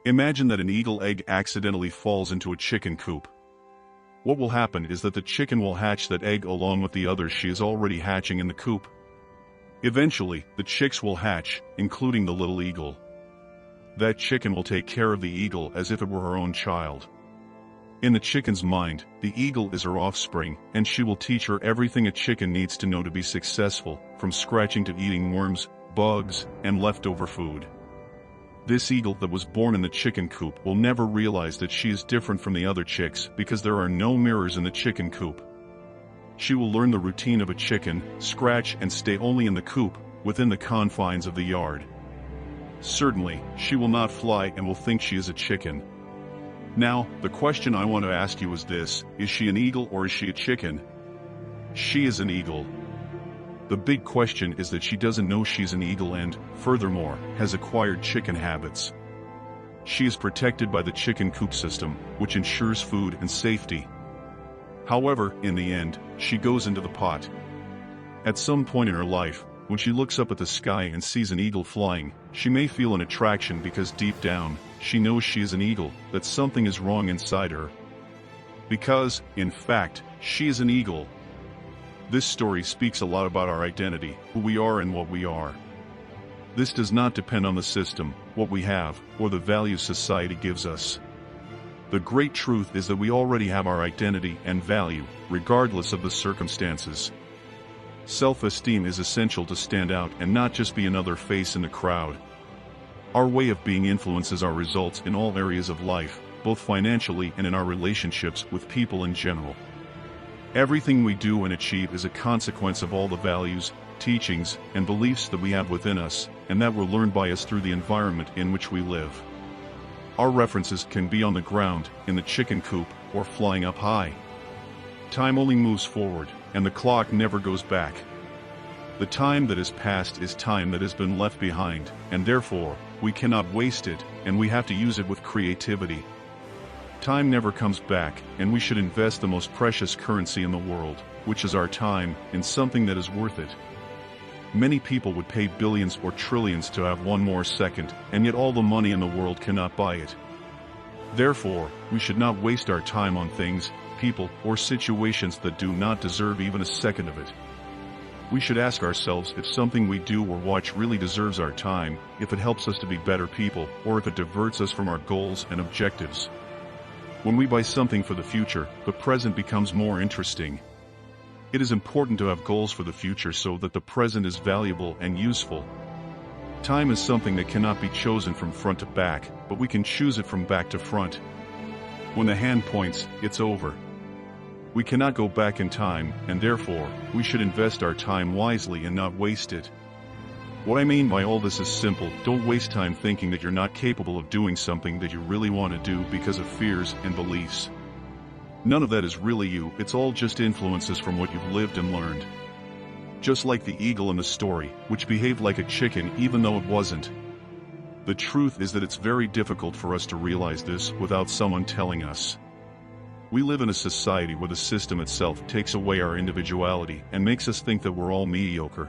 Imagine that an eagle egg accidentally falls into a chicken coop. What will happen is that the chicken will hatch that egg along with the others she is already hatching in the coop. Eventually, the chicks will hatch, including the little eagle. That chicken will take care of the eagle as if it were her own child. In the chicken's mind, the eagle is her offspring, and she will teach her everything a chicken needs to know to be successful, from scratching to eating worms, bugs, and leftover food. This eagle that was born in the chicken coop will never realize that she is different from the other chicks because there are no mirrors in the chicken coop. She will learn the routine of a chicken, scratch and stay only in the coop, within the confines of the yard. Certainly, she will not fly and will think she is a chicken. Now, the question I want to ask you is this: is she an eagle or is she a chicken? She is an eagle. The big question is that she doesn't know she's an eagle and, furthermore, has acquired chicken habits. She is protected by the chicken coop system, which ensures food and safety. However, in the end, she goes into the pot. At some point in her life, when she looks up at the sky and sees an eagle flying, she may feel an attraction because deep down, she knows she is an eagle, that something is wrong inside her. Because, in fact, she is an eagle. This story speaks a lot about our identity, who we are and what we are. This does not depend on the system, what we have, or the values society gives us. The great truth is that we already have our identity and value, regardless of the circumstances. Self-esteem is essential to stand out and not just be another face in the crowd. Our way of being influences our results in all areas of life, both financially and in our relationships with people in general. Everything we do and achieve is a consequence of all the values, teachings, and beliefs that we have within us, and that were learned by us through the environment in which we live. Our references can be on the ground, in the chicken coop, or flying up high. Time only moves forward, and the clock never goes back. The time that is past is time that has been left behind, and therefore, we cannot waste it, and we have to use it with creativity. Time never comes back, and we should invest the most precious currency in the world, which is our time, in something that is worth it. Many people would pay billions or trillions to have one more second, and yet all the money in the world cannot buy it. Therefore, we should not waste our time on things, people, or situations that do not deserve even a second of it. We should ask ourselves if something we do or watch really deserves our time, if it helps us to be better people, or if it diverts us from our goals and objectives. When we buy something for the future, the present becomes more interesting. It is important to have goals for the future so that the present is valuable and useful. Time is something that cannot be chosen from front to back, but we can choose it from back to front. When the hand points, it's over. We cannot go back in time, and therefore, we should invest our time wisely and not waste it. What I mean by all this is simple: don't waste time thinking that you're not capable of doing something that you really want to do because of fears and beliefs. None of that is really you, it's all just influences from what you've lived and learned. Just like the eagle in the story, which behaved like a chicken even though it wasn't. The truth is that it's very difficult for us to realize this without someone telling us. We live in a society where the system itself takes away our individuality and makes us think that we're all mediocre.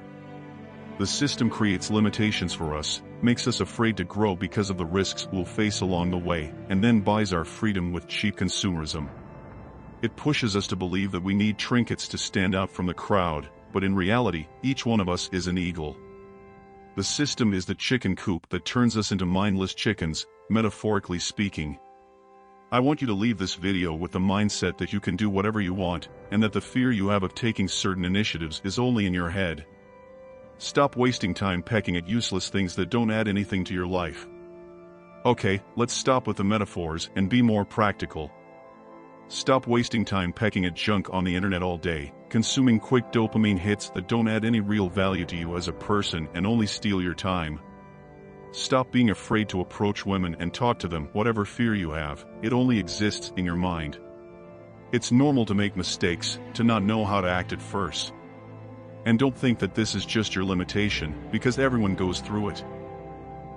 The system creates limitations for us, makes us afraid to grow because of the risks we'll face along the way, and then buys our freedom with cheap consumerism. It pushes us to believe that we need trinkets to stand out from the crowd, but in reality, each one of us is an eagle. The system is the chicken coop that turns us into mindless chickens, metaphorically speaking. I want you to leave this video with the mindset that you can do whatever you want, and that the fear you have of taking certain initiatives is only in your head. Stop wasting time pecking at useless things that don't add anything to your life. Okay, let's stop with the metaphors and be more practical. Stop wasting time pecking at junk on the internet all day, consuming quick dopamine hits that don't add any real value to you as a person and only steal your time. Stop being afraid to approach women and talk to them. Whatever fear you have, it only exists in your mind. It's normal to make mistakes, to not know how to act at first. And don't think that this is just your limitation, because everyone goes through it.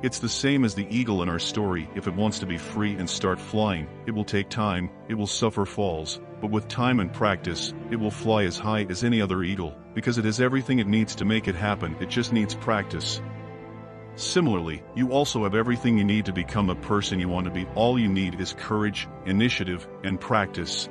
It's the same as the eagle in our story. If it wants to be free and start flying, it will take time, it will suffer falls, but with time and practice, it will fly as high as any other eagle, because it has everything it needs to make it happen. It just needs practice. Similarly, you also have everything you need to become a person you want to be. All you need is courage, initiative, and practice.